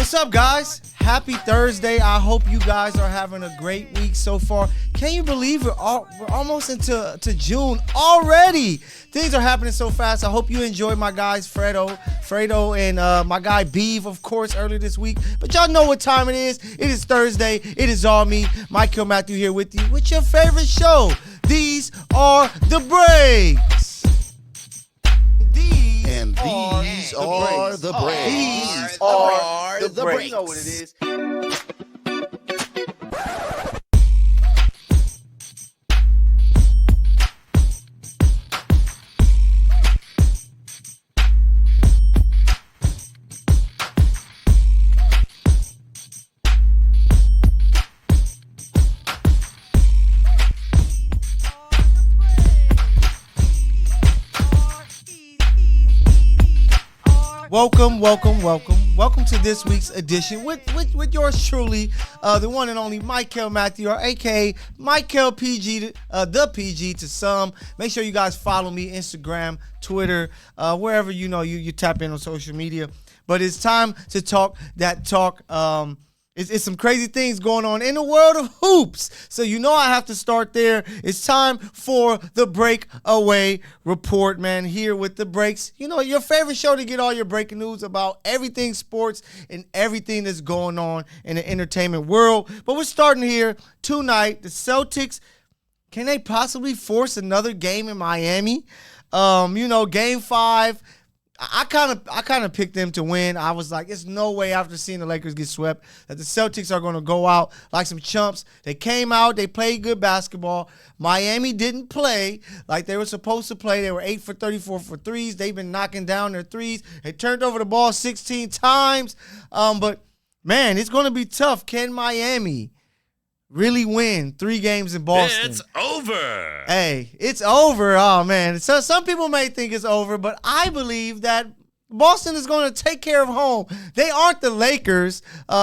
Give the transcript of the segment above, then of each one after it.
What's up, guys? Happy Thursday. I hope you guys are having a great week so far. Can you believe we're almost into June already? Things are happening so fast. I hope you enjoyed my guys Fredo, and my guy Beeve, of course, earlier this week. But y'all know what time it is. It is Thursday. It is all me, Mykell Mathieu, here with you with your favorite show. These are the breaks. These are the breaks. These are the breaks. You know what it is. Welcome to this week's edition with yours truly, the one and only Mykell Mathieu, or aka Mykell PG, the PG to some. Make sure you guys follow me, Instagram, Twitter, wherever you tap in on social media. But it's time to talk that talk. It's some crazy things going on in the world of hoops. So I have to start there. It's time for the Breakaway Report, man, here with the breaks. Your favorite show to get all your breaking news about everything sports and everything that's going on in the entertainment world. But we're starting here tonight. The Celtics, can they possibly force another game in Miami? Game 5. I kind of picked them to win. I was like, it's no way after seeing the Lakers get swept that the Celtics are going to go out like some chumps. They came out, they played good basketball. Miami didn't play like they were supposed to play. They were 8 for 34 for threes. They've been knocking down their threes. They turned over the ball 16 times. But man, it's going to be tough. Can Miami really win 3 games in Boston? It's over. Hey, it's over. Oh, man. So some people may think it's over, but I believe that Boston is going to take care of home. They aren't the Lakers,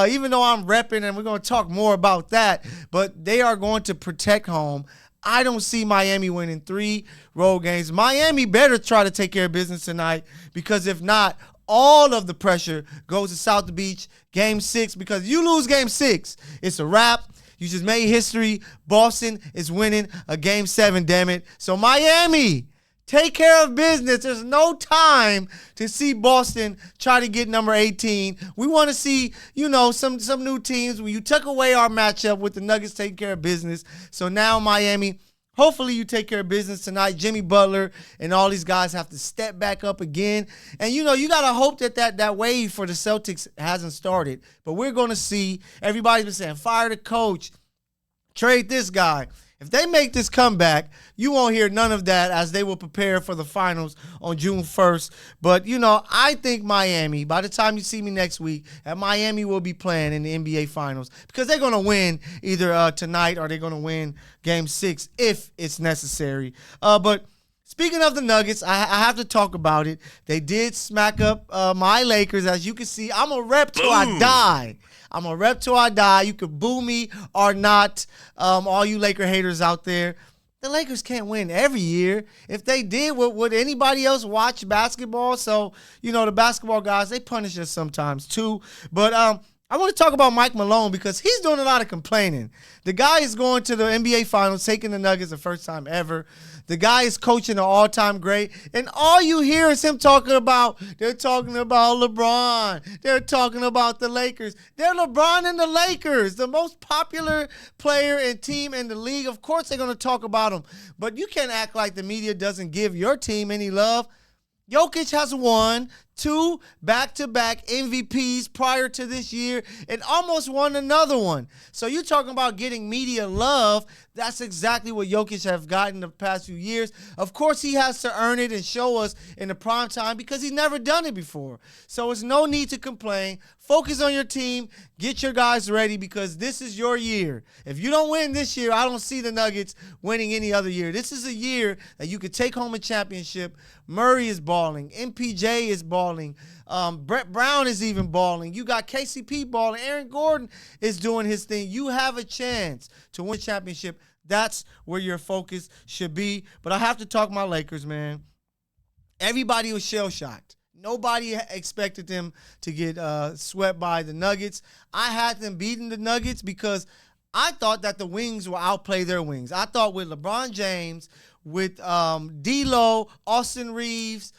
even though I'm repping, and we're going to talk more about that, but they are going to protect home. I don't see Miami winning 3 road games. Miami better try to take care of business tonight, because if not, all of the pressure goes to South Beach, Game 6, because you lose Game 6, it's a wrap. You just made history. Boston is winning a Game 7, damn it. So Miami, take care of business. There's no time to see Boston try to get number 18. We want to see, some new teams. When you took away our matchup with the Nuggets taking care of business. So now Miami, hopefully you take care of business tonight. Jimmy Butler and all these guys have to step back up again. And, you got to hope that wave for the Celtics hasn't started. But we're going to see. Everybody's been saying, fire the coach, trade this guy. If they make this comeback, you won't hear none of that, as they will prepare for the finals on June 1st. But, I think Miami, by the time you see me next week, Miami will be playing in the NBA Finals, because they're going to win either tonight, or they're going to win Game 6 if it's necessary. But speaking of the Nuggets, I have to talk about it. They did smack up my Lakers. As you can see, I'm a rep till I die. I'm a rep till I die. You can boo me or not, all you Laker haters out there. The Lakers can't win every year. If they did, would anybody else watch basketball? So, the basketball guys, they punish us sometimes too. But I want to talk about Mike Malone, because he's doing a lot of complaining. The guy is going to the NBA Finals, taking the Nuggets the first time ever. The guy is coaching an all-time great, and all you hear is him talking about, they're talking about LeBron. They're talking about the Lakers. They're LeBron and the Lakers, the most popular player and team in the league. Of course they're going to talk about them, but you can't act like the media doesn't give your team any love. Jokic has won 2 back-to-back MVPs prior to this year and almost won another one. So you're talking about getting media love. That's exactly what Jokic have gotten the past few years. Of course, he has to earn it and show us in the prime time, because he's never done it before. So it's no need to complain. Focus on your team. Get your guys ready, because this is your year. If you don't win this year, I don't see the Nuggets winning any other year. This is a year that you could take home a championship. Murray is balling. MPJ is balling. Brett Brown is even balling. You got KCP balling. Aaron Gordon is doing his thing. You have a chance to win a championship. That's where your focus should be. But I have to talk my Lakers, man. Everybody was shell-shocked. Nobody expected them to get swept by the Nuggets. I had them beating the Nuggets because I thought that the wings will outplay their wings. I thought with LeBron James, with D'Lo, Austin Reeves,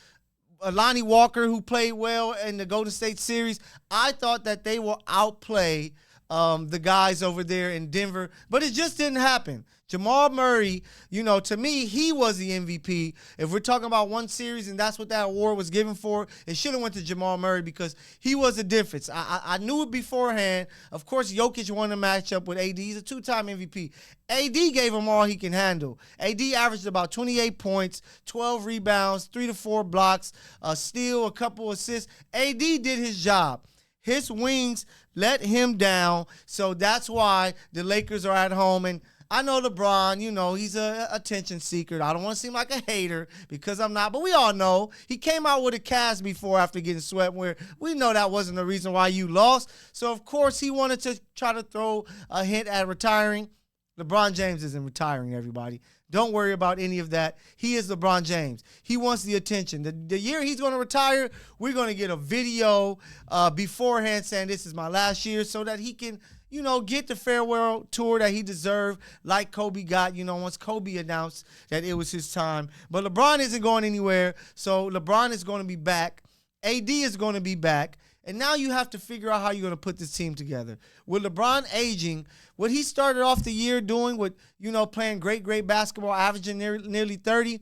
Lonnie Walker, who played well in the Golden State series, I thought that they will outplay the guys over there in Denver, but it just didn't happen. Jamal Murray, to me, he was the MVP. If we're talking about one series and that's what that award was given for, it should have went to Jamal Murray because he was the difference. I knew it beforehand. Of course, Jokic won the matchup with AD. He's a two-time MVP. AD gave him all he can handle. AD averaged about 28 points, 12 rebounds, 3 to 4 blocks, a steal, a couple assists. AD did his job. His wings let him down, so that's why the Lakers are at home. And I know LeBron, he's a attention seeker. I don't want to seem like a hater because I'm not, but we all know he came out with a cast before after getting swept where we know that wasn't the reason why you lost. So, of course, he wanted to try to throw a hint at retiring. LeBron James isn't retiring, everybody. Don't worry about any of that. He is LeBron James. He wants the attention. The year he's going to retire, we're going to get a video beforehand saying this is my last year so that he can, get the farewell tour that he deserved like Kobe got, once Kobe announced that it was his time. But LeBron isn't going anywhere, so LeBron is going to be back. AD is going to be back. And now you have to figure out how you're going to put this team together. With LeBron aging, what he started off the year doing with, playing great basketball, averaging nearly 30,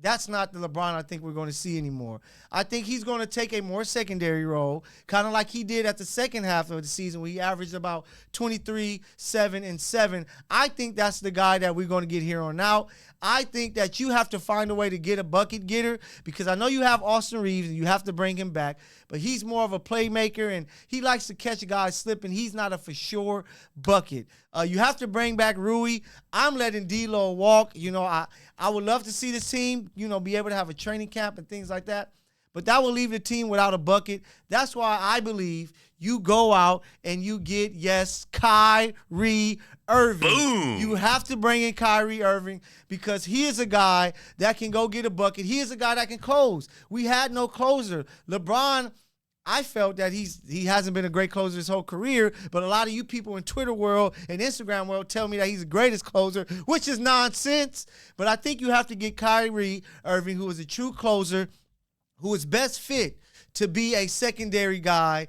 that's not the LeBron I think we're going to see anymore. I think he's going to take a more secondary role, kind of like he did at the second half of the season where he averaged about 23, 7, and 7. I think that's the guy that we're going to get here on out. I think that you have to find a way to get a bucket getter because I know you have Austin Reeves and you have to bring him back, but he's more of a playmaker and he likes to catch guys slipping. He's not a for sure bucket. You have to bring back Rui. I'm letting D'Lo walk. I would love to see this team, be able to have a training camp and things like that. But that will leave the team without a bucket. That's why I believe you go out and you get, Kyrie Irving. Boom. You have to bring in Kyrie Irving because he is a guy that can go get a bucket. He is a guy that can close. We had no closer. LeBron, I felt that he hasn't been a great closer his whole career, but a lot of you people in Twitter world and Instagram world tell me that he's the greatest closer, which is nonsense. But I think you have to get Kyrie Irving, who is a true closer, who is best fit to be a secondary guy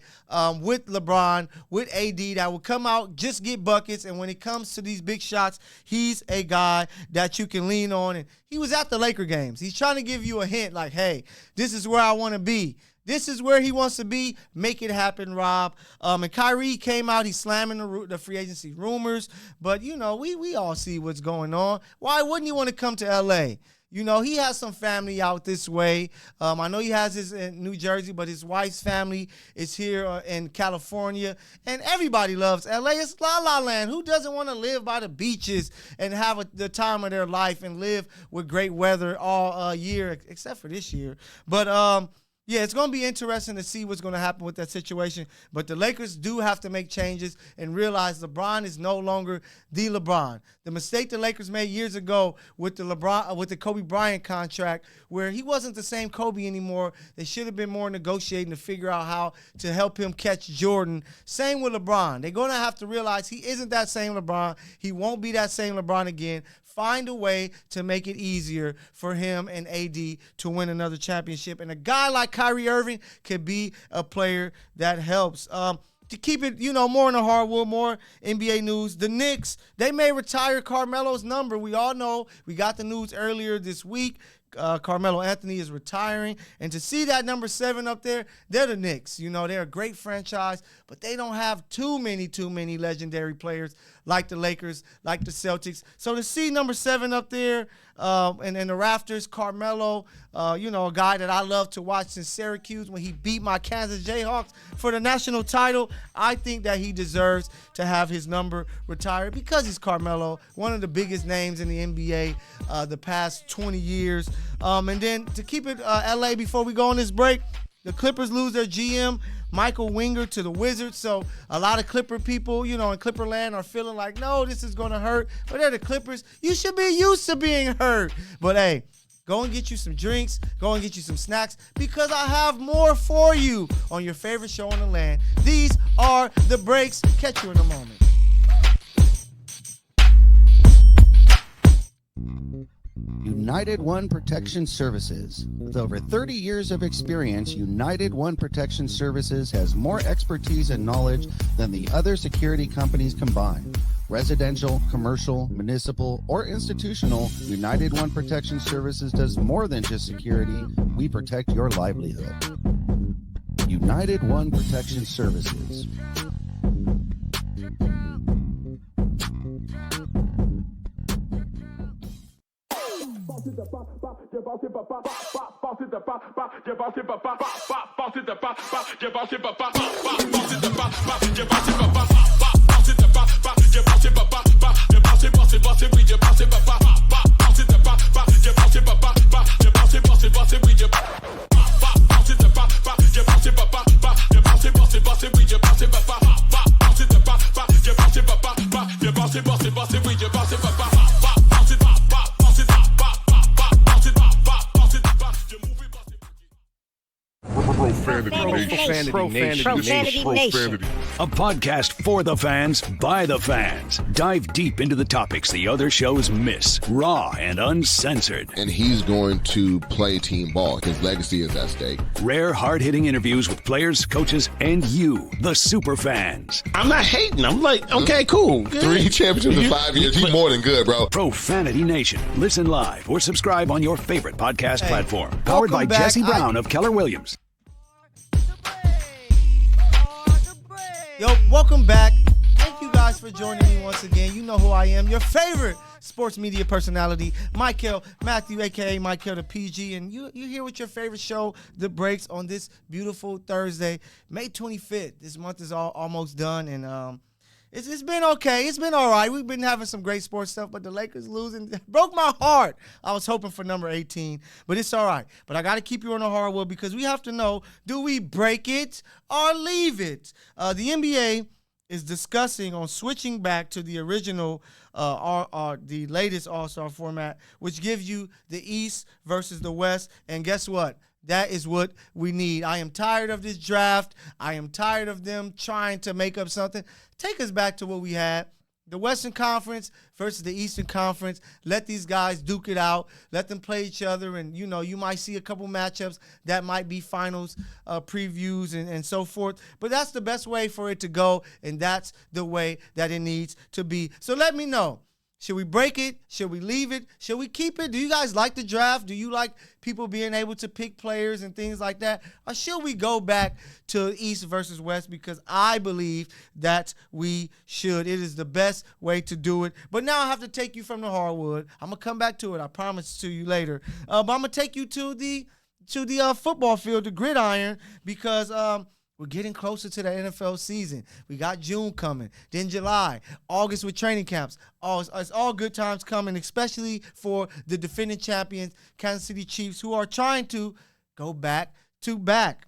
with LeBron, with AD, that will come out, just get buckets, and when it comes to these big shots, he's a guy that you can lean on. And he was at the Laker games. He's trying to give you a hint like, hey, this is where I want to be. This is where he wants to be. Make it happen, Rob. And Kyrie came out. He's slamming the free agency rumors. But, we all see what's going on. Why wouldn't he want to come to L.A.? He has some family out this way. I know he has his in New Jersey, but his wife's family is here in California. And everybody loves L.A. It's La La Land. Who doesn't want to live by the beaches and have the time of their life and live with great weather all year, except for this year? But, yeah, it's going to be interesting to see what's going to happen with that situation. But the Lakers do have to make changes and realize LeBron is no longer the LeBron. The mistake the Lakers made years ago with the Kobe Bryant contract, where he wasn't the same Kobe anymore. They should have been more negotiating to figure out how to help him catch Jordan. Same with LeBron. They're going to have to realize he isn't that same LeBron. He won't be that same LeBron again. Find a way to make it easier for him and AD to win another championship. And a guy like Kyrie Irving could be a player that helps. To keep it, more in the hardwood, more NBA news, the Knicks, they may retire Carmelo's number. We all know, we got the news earlier this week. Carmelo Anthony is retiring. And to see that number 7 up there, they're the Knicks. They're a great franchise, but they don't have too many legendary players like the Lakers, like the Celtics. So to see number 7 up there and in the rafters, Carmelo, a guy that I love to watch since Syracuse when he beat my Kansas Jayhawks for the national title, I think that he deserves to have his number retired because he's Carmelo, one of the biggest names in the NBA the past 20 years. And then to keep it LA before we go on this break, the Clippers lose their GM, Michael Winger, to the Wizards. So a lot of Clipper people, in Clipperland are feeling like, no, this is going to hurt. But they're the Clippers. You should be used to being hurt. But, hey, Go and get you some drinks. Go and get you some snacks because I have more for you on your favorite show on the land. These are the breaks. Catch you in a moment. United One Protection Services. With over 30 years of experience, United One Protection Services has more expertise and knowledge than the other security companies combined. Residential, commercial, municipal, or institutional, United One Protection Services does more than just security. We protect your livelihood. United One Protection Services. Profanity Nation. A podcast for the fans, by the fans. Dive deep into the topics the other shows miss. Raw and uncensored. And he's going to play team ball. His legacy is at stake. Rare, hard-hitting interviews with players, coaches, and you, the super fans. I'm not hating. I'm like, okay, cool. Good. 3 championships in 5 years. He's more than good, bro. Profanity Nation. Listen live or subscribe on your favorite podcast platform. Powered by back. Jesse Brown of Keller Williams. Yo, welcome back. Thank you guys for joining me once again. You know who I am, your favorite sports media personality, Mykell Mathieu, a.k.a. Mykell the PG. And you're here with your favorite show, The Breaks, on this beautiful Thursday, May 25th. This month is almost done, and it's been okay. It's been all right. We've been having some great sports stuff, but the Lakers losing broke my heart. I was hoping for number 18, but it's all right. But I got to keep you on the hardwood because we have to know, do we break it or leave it? The NBA is discussing on switching back to the original, the latest All-Star format, which gives you the East versus the West. And guess what? That is what we need. I am tired of this draft. I am tired of them trying to make up something. Take us back to what we had. The Western Conference versus the Eastern Conference. Let these guys duke it out. Let them play each other. And, you might see a couple matchups that might be finals previews and so forth. But that's the best way for it to go, and that's the way that it needs to be. So let me know. Should we break it? Should we leave it? Should we keep it? Do you guys like the draft? Do you like people being able to pick players and things like that? Or should we go back to East versus West? Because I believe that we should. It is the best way to do it. But now I have to take you from the hardwood. I'm going to come back to it. I promise to you later. But I'm going to take you to the football field, the gridiron, because we're getting closer to the NFL season. We got June coming, then July, August with training camps. It's all good times coming, especially for the defending champions, Kansas City Chiefs, who are trying to go back to back.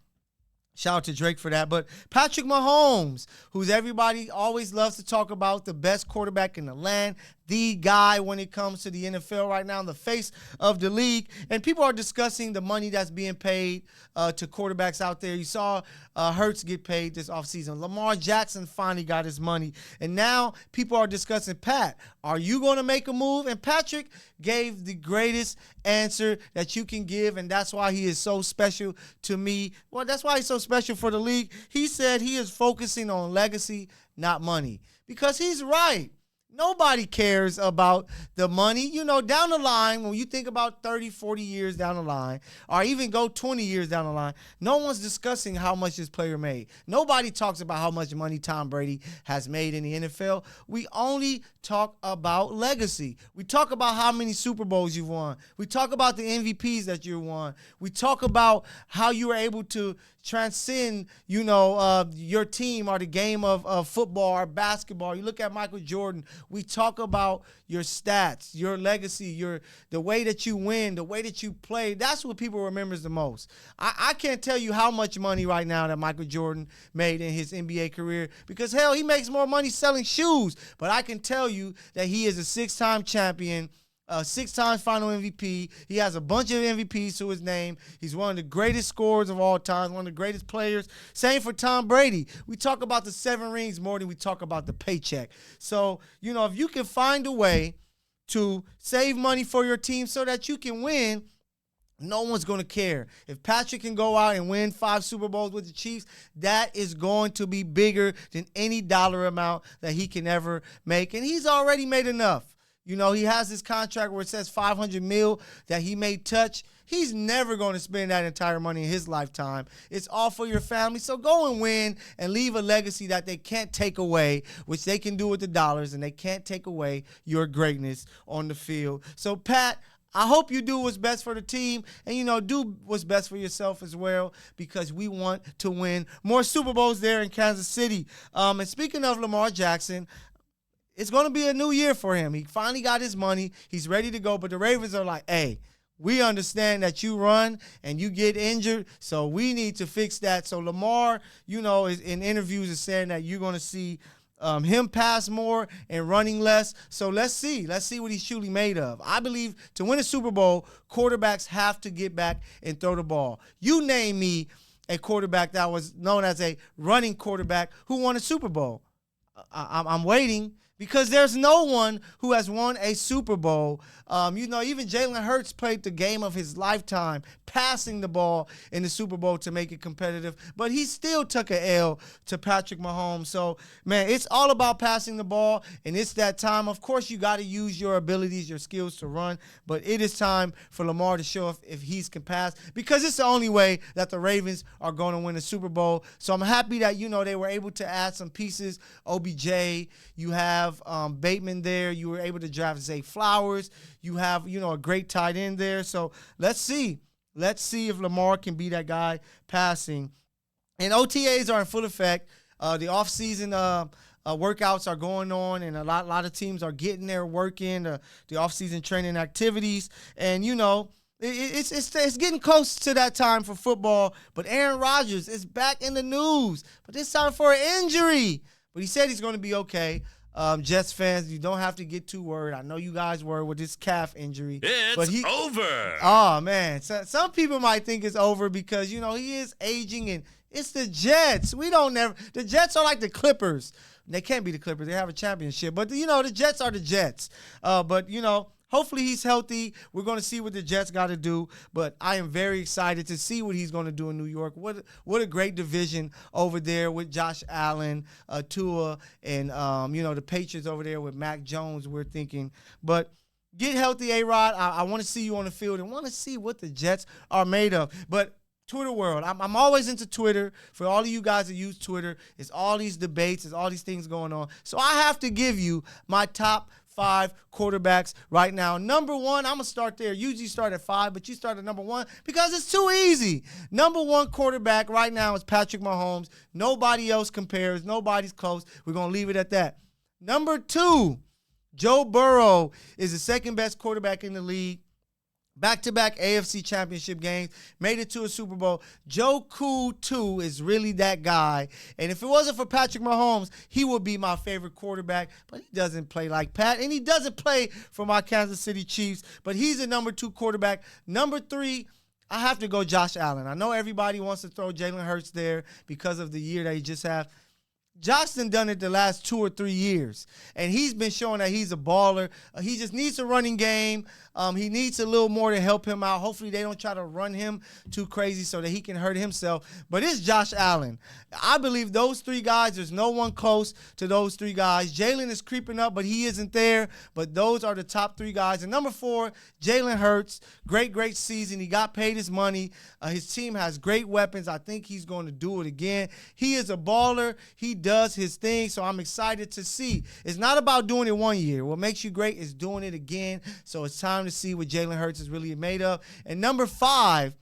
Shout out to Drake for that. But Patrick Mahomes, who's everybody always loves to talk about, the best quarterback in the land, the guy when it comes to the NFL right now, the face of the league. And people are discussing the money that's being paid to quarterbacks out there. You saw Hurts get paid this offseason. Lamar Jackson finally got his money. And now people are discussing, Pat, are you going to make a move? And Patrick gave the greatest answer that you can give, and that's why he is so special to me. Well, that's why he's so special for the league. He said he is focusing on legacy, not money, because he's right. Nobody cares about the money. Down the line, when you think about 30, 40 years down the line, or even go 20 years down the line, no one's discussing how much this player made. Nobody talks about how much money Tom Brady has made in the NFL. We only talk about legacy. We talk about how many Super Bowls you've won. We talk about the MVPs that you won. We talk about how you were able to transcend, your team or the game of football or basketball. You look at Michael Jordan. We talk about your stats, your legacy, the way that you win, the way that you play. That's what people remembers the most. I can't tell you how much money right now that Michael Jordan made in his NBA career because, hell, he makes more money selling shoes. But I can tell you that he is a 6-time champion 6-time final MVP. He has a bunch of MVPs to his name. He's one of the greatest scorers of all time, one of the greatest players. Same for Tom Brady. We talk about the 7 rings more than we talk about the paycheck. So, if you can find a way to save money for your team so that you can win, no one's going to care. If Patrick can go out and win 5 Super Bowls with the Chiefs, that is going to be bigger than any dollar amount that he can ever make. And he's already made enough. He has this contract where it says $500 million that he may touch. He's never going to spend that entire money in his lifetime. It's all for your family. So go and win and leave a legacy that they can't take away, which they can do with the dollars, and they can't take away your greatness on the field. So, Pat, I hope you do what's best for the team and, do what's best for yourself as well, because we want to win more Super Bowls there in Kansas City. And speaking of Lamar Jackson, it's going to be a new year for him. He finally got his money. He's ready to go. But the Ravens are like, hey, we understand that you run and you get injured, so we need to fix that. So Lamar, is in interviews is saying that you're going to see him pass more and running less. So let's see what he's truly made of. I believe to win a Super Bowl, quarterbacks have to get back and throw the ball. You name me a quarterback that was known as a running quarterback who won a Super Bowl. I'm waiting, because there's no one who has won a Super Bowl. Even Jalen Hurts played the game of his lifetime, passing the ball in the Super Bowl to make it competitive, but he still took an L to Patrick Mahomes. So, man, it's all about passing the ball, and it's that time. Of course, you got to use your abilities, your skills to run, but it is time for Lamar to show if he can pass, because it's the only way that the Ravens are going to win a Super Bowl. So I'm happy that, they were able to add some pieces. OBJ, you have Bateman there. You were able to draft Zay Flowers. You have, a great tight end there. So let's see. Let's see if Lamar can be that guy passing. And OTAs are in full effect. The offseason workouts are going on, and a lot of teams are getting their work in, the offseason training activities. And, it's getting close to that time for football. But Aaron Rodgers is back in the news. But this time for an injury. But he said he's going to be okay. Jets fans, you don't have to get too worried. I know you guys were with this calf injury. It's over. Oh, man. So, some people might think it's over because, he is aging, and it's the Jets. The Jets are like the Clippers. They can't be the Clippers. They have a championship. But, the Jets are the Jets. But, hopefully he's healthy. We're going to see what the Jets got to do. But I am very excited to see what he's going to do in New York. What a great division over there with Josh Allen, Tua, and, the Patriots over there with Mac Jones, we're thinking. But get healthy, A-Rod. I want to see you on the field and want to see what the Jets are made of. But Twitter world, I'm always into Twitter. For all of you guys that use Twitter, it's all these debates, it's all these things going on. So I have to give you my top 5 quarterbacks right now. Number 1, I'm going to start there. Usually start at 5, but you start at number 1 because it's too easy. Number 1 quarterback right now is Patrick Mahomes. Nobody else compares. Nobody's close. We're going to leave it at that. Number 2, Joe Burrow is the second best quarterback in the league. Back-to-back AFC championship games, made it to a Super Bowl. Joe Cool 2 is really that guy. And if it wasn't for Patrick Mahomes, he would be my favorite quarterback. But he doesn't play like Pat, and he doesn't play for my Kansas City Chiefs. But he's the number 2 quarterback. Number 3, I have to go Josh Allen. I know everybody wants to throw Jalen Hurts there because of the year that he just had. Josh done it the last 2 or 3 years, and he's been showing that he's a baller. He just needs a running game. He needs a little more to help him out. Hopefully they don't try to run him too crazy so that he can hurt himself. But it's Josh Allen. I believe those 3 guys, there's no one close to those 3 guys. Jalen is creeping up, but he isn't there. But those are the top 3 guys. And number 4, Jalen Hurts. Great season. He got paid his money. His team has great weapons. I think he's going to do it again. He is a baller. He does his thing, so I'm excited to see. It's not about doing it one year. What makes you great is doing it again. So it's time to see what Jalen Hurts is really made of. And number 5,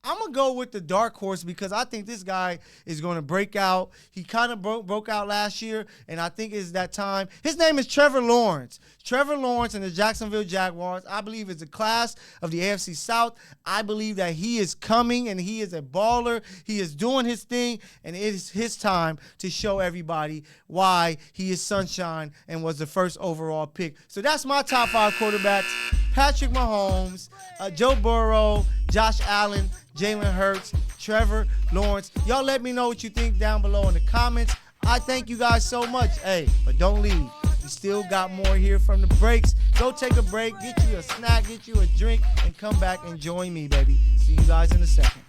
I'm going to go with the dark horse because I think this guy is going to break out. He kind of broke out last year, and I think it's that time. His name is Trevor Lawrence. Trevor Lawrence and the Jacksonville Jaguars, I believe, is a class of the AFC South. I believe that he is coming, and he is a baller. He is doing his thing, and it is his time to show everybody why he is sunshine and was the first overall pick. So that's my top 5 quarterbacks. Patrick Mahomes, Joe Burrow, Josh Allen, Jalen Hurts, Trevor Lawrence. Y'all let me know what you think down below in the comments. I thank you guys so much. Hey, but don't leave. We still got more here from the breaks. Go take a break, get you a snack, get you a drink, and come back and join me, baby. See you guys in a second.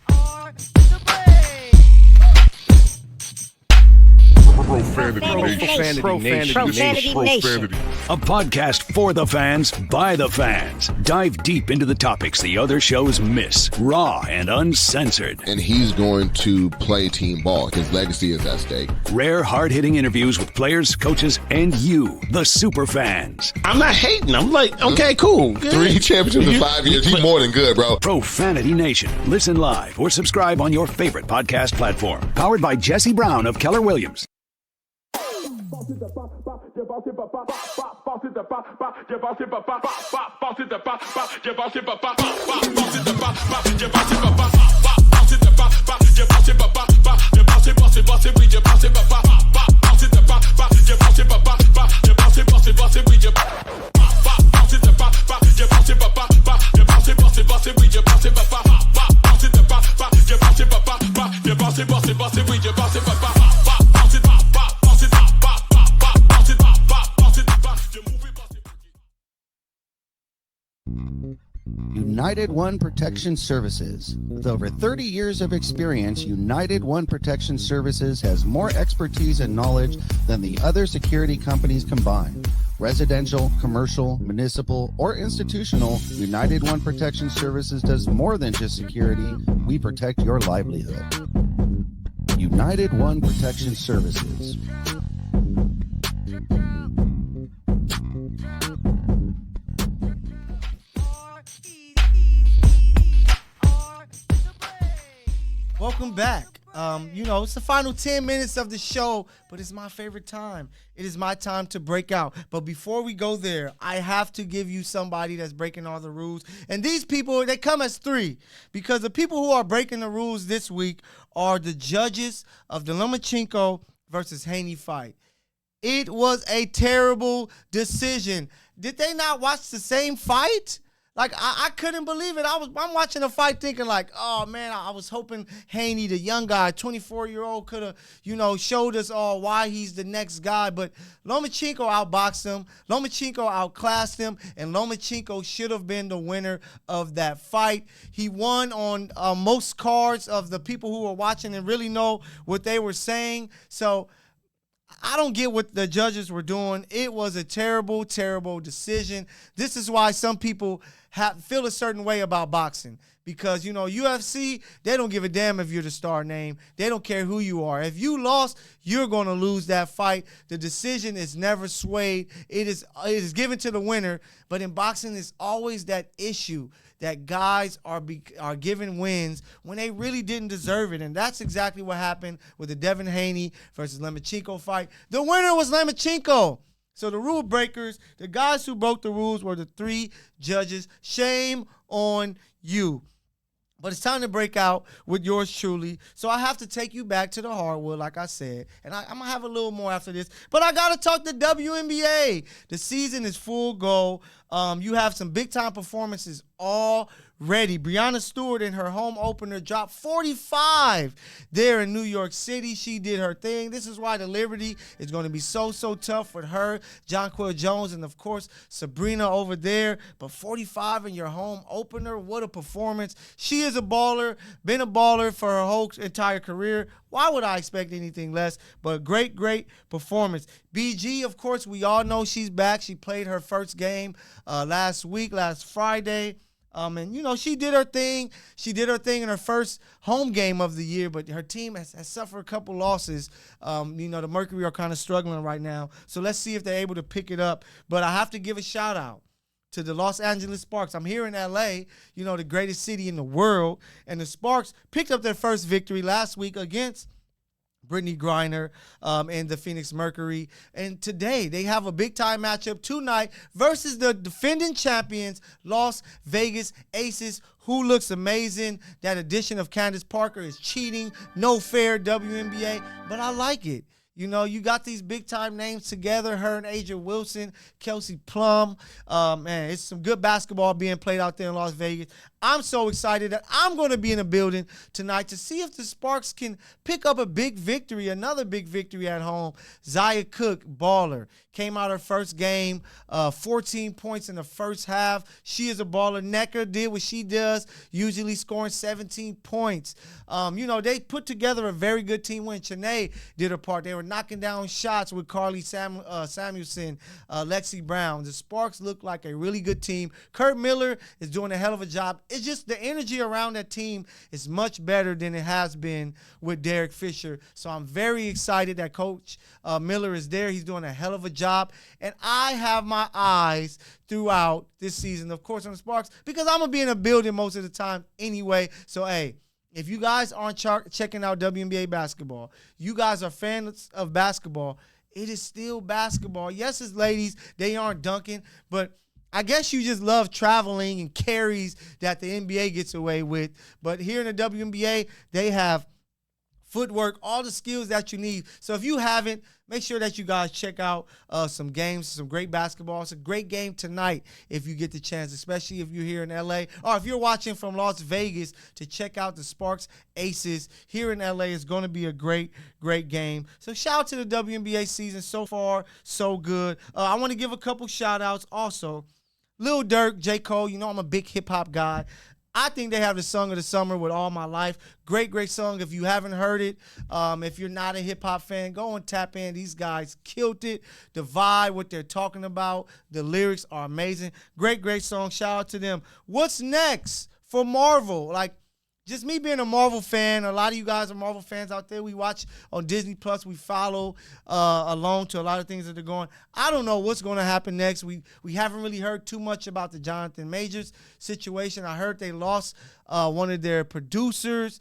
Profanity Nation. A podcast for the fans, by the fans. Dive deep into the topics the other shows miss. Raw and uncensored. And he's going to play team ball. His legacy is at stake. Rare, hard-hitting interviews with players, coaches, and you, the super fans. I'm not hating. I'm like, okay, cool. Good. 3 championships in 5 years. He's more than good, bro. Profanity Nation. Listen live or subscribe on your favorite podcast platform. Powered by Jesse Brown of Keller Williams. United One Protection Services. With over 30 years of experience, United One Protection Services has more expertise and knowledge than the other security companies combined. Residential, commercial, municipal, or institutional, United One Protection Services does more than just security. We protect your livelihood. United One Protection Services. Welcome back. It's the final 10 minutes of the show, but it's my favorite time. It is my time to break out. But before we go there, I have to give you somebody that's breaking all the rules. And these people, they come as 3 because the people who are breaking the rules this week are the judges of the Lomachenko versus Haney fight. It was a terrible decision. Did they not watch the same fight? Like, I couldn't believe it. I'm watching the fight thinking like, oh, man, I was hoping Haney, the young guy, 24-year-old, could have, showed us all why he's the next guy. But Lomachenko outboxed him. Lomachenko outclassed him. And Lomachenko should have been the winner of that fight. He won on most cards of the people who were watching and really know what they were saying. So I don't get what the judges were doing. It was a terrible, terrible decision. This is why some people feel a certain way about boxing because, UFC, they don't give a damn if you're the star name. They don't care who you are. If you lost, you're going to lose that fight. The decision is never swayed. It is given to the winner. But in boxing, it's always that issue that guys are given wins when they really didn't deserve it. And that's exactly what happened with the Devin Haney versus Lomachenko fight. The winner was Lomachenko. So the rule breakers, the guys who broke the rules were the 3 judges. Shame on you. But it's time to break out with yours truly. So I have to take you back to the hardwood, like I said. And I'm going to have a little more after this. But I got to talk the WNBA. The season is full go. You have some big-time performances already. Breanna Stewart in her home opener dropped 45 there in New York City. She did her thing. This is why the Liberty is going to be so tough with her, Jonquel Jones, and, of course, Sabrina over there. But 45 in your home opener, what a performance. She is a baller, been a baller for her whole entire career. Why would I expect anything less? But great performance. BG, of course, we all know she's back. She played her first game last Friday. And, she did her thing. She did her thing in her first home game of the year, but her team has suffered a couple losses. The Mercury are kind of struggling right now. So let's see if they're able to pick it up. But I have to give a shout out to the Los Angeles Sparks. I'm here in LA, the greatest city in the world, and the Sparks picked up their first victory last week against Brittany Griner and the Phoenix Mercury. And today they have a big-time matchup tonight versus the defending champions, Las Vegas Aces, who looks amazing. That addition of Candace Parker is cheating. No fair, WNBA, but I like it. You got these big-time names together, her and Aja Wilson, Kelsey Plum. Man, it's some good basketball being played out there in Las Vegas. I'm so excited that I'm going to be in the building tonight to see if the Sparks can pick up a big victory, another big victory at home. Zaya Cook, baller, came out her first game, 14 points in the first half. She is a baller. Necker did what she does, usually scoring 17 points. They put together a very good team when Chanae did her part. They were knocking down shots with Carly Samuelson, Lexi Brown. The Sparks look like a really good team. Kurt Miller is doing a hell of a job. It's just the energy around that team is much better than it has been with Derek Fisher. So I'm very excited that Coach Miller is there. He's doing a hell of a job. And I have my eyes throughout this season, of course, on the Sparks, because I'm going to be in a building most of the time anyway. So, hey, if you guys aren't checking out WNBA basketball, you guys are fans of basketball, it is still basketball. Yes, it's ladies. They aren't dunking, but I guess you just love traveling and carries that the NBA gets away with. But here in the WNBA, they have footwork, all the skills that you need. So if you haven't, make sure that you guys check out some games, some great basketball. It's a great game tonight if you get the chance, especially if you're here in LA or if you're watching from Las Vegas to check out the Sparks Aces here in LA. It's going to be a great, great game. So shout out to the WNBA season. So far, so good. I want to give a couple shout outs also. Lil Durk, J. Cole, I'm a big hip-hop guy. I think they have the song of the summer with All My Life. Great, great song. If you haven't heard it, if you're not a hip-hop fan, go and tap in. These guys killed it. The vibe, what they're talking about, the lyrics are amazing. Great, great song. Shout out to them. What's next for Marvel? Just me being a Marvel fan, a lot of you guys are Marvel fans out there. We watch on Disney Plus. We follow along to a lot of things that they're going. I don't know what's going to happen next. We haven't really heard too much about the Jonathan Majors situation. I heard they lost one of their producers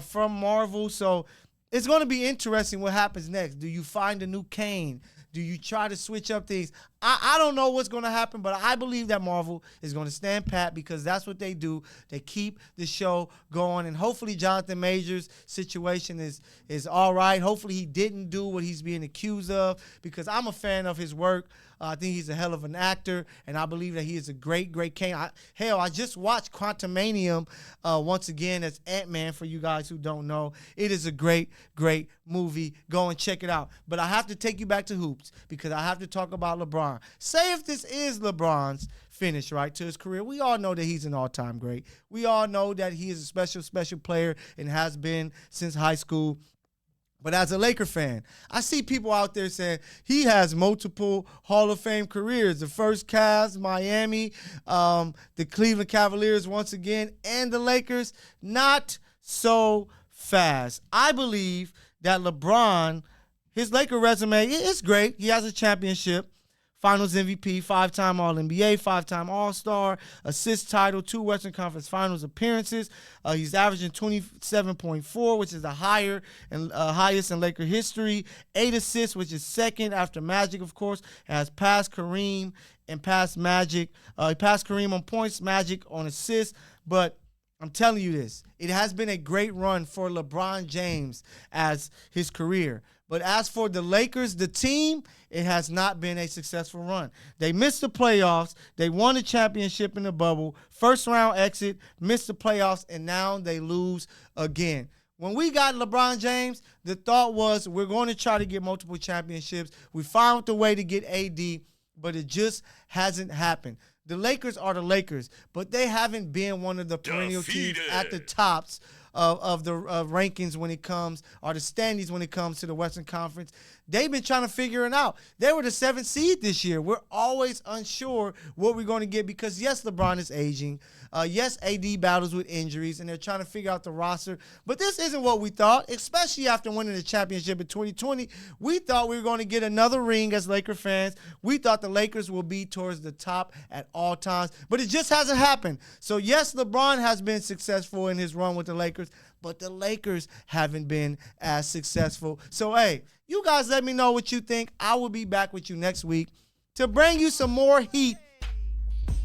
from Marvel. So it's going to be interesting what happens next. Do you find a new Kane? Do you try to switch up things? I don't know what's going to happen, but I believe that Marvel is going to stand pat because that's what they do. They keep the show going, and hopefully Jonathan Majors' situation is all right. Hopefully he didn't do what he's being accused of because I'm a fan of his work. I think he's a hell of an actor, and I believe that he is a great, great Kane. I just watched Quantumanium once again as Ant-Man for you guys who don't know. It is a great, great movie. Go and check it out. But I have to take you back to hoops because I have to talk about LeBron. Say if this is LeBron's finish, right, to his career. We all know that he's an all-time great. We all know that he is a special, special player and has been since high school. But as a Laker fan, I see people out there saying he has multiple Hall of Fame careers. The first Cavs, Miami, the Cleveland Cavaliers once again, and the Lakers. Not so fast. I believe that LeBron, his Laker resume is great. He has a championship. Finals MVP, 5-time All-NBA, 5-time All-Star, assist title, 2 Western Conference Finals appearances. He's averaging 27.4, which is the highest in Laker history. 8 assists, which is second after Magic, of course. Has passed Kareem and passed Magic. He passed Kareem on points, Magic on assists. But I'm telling you this, it has been a great run for LeBron James as his career. But as for the Lakers, the team, it has not been a successful run. They missed the playoffs. They won a championship in the bubble. First round exit, missed the playoffs, and now they lose again. When we got LeBron James, the thought was we're going to try to get multiple championships. We found a way to get AD, but it just hasn't happened. The Lakers are the Lakers, but they haven't been one of the perennial teams at the tops of the rankings when it comes, or the standings when it comes to the Western Conference. They've been trying to figure it out. They were the 7th seed this year. We're always unsure what we're going to get because, yes, LeBron is aging. Yes, AD battles with injuries, and they're trying to figure out the roster. But this isn't what we thought, especially after winning the championship in 2020. We thought we were going to get another ring as Laker fans. We thought the Lakers will be towards the top at all times, but it just hasn't happened. So, yes, LeBron has been successful in his run with the Lakers, but the Lakers haven't been as successful. So, hey, you guys let me know what you think. I will be back with you next week to bring you some more heat.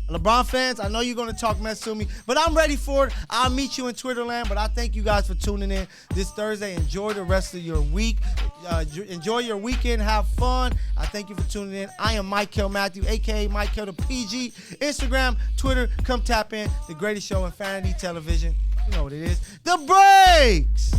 LeBron fans, I know you're going to talk mess to me, but I'm ready for it. I'll meet you in Twitterland, but I thank you guys for tuning in this Thursday. Enjoy the rest of your week. Enjoy your weekend. Have fun. I thank you for tuning in. I am Mykell Mathieu, a.k.a. Mykell the PG. Instagram, Twitter, come tap in. The greatest show in fantasy television. You know what it is. The Breaks!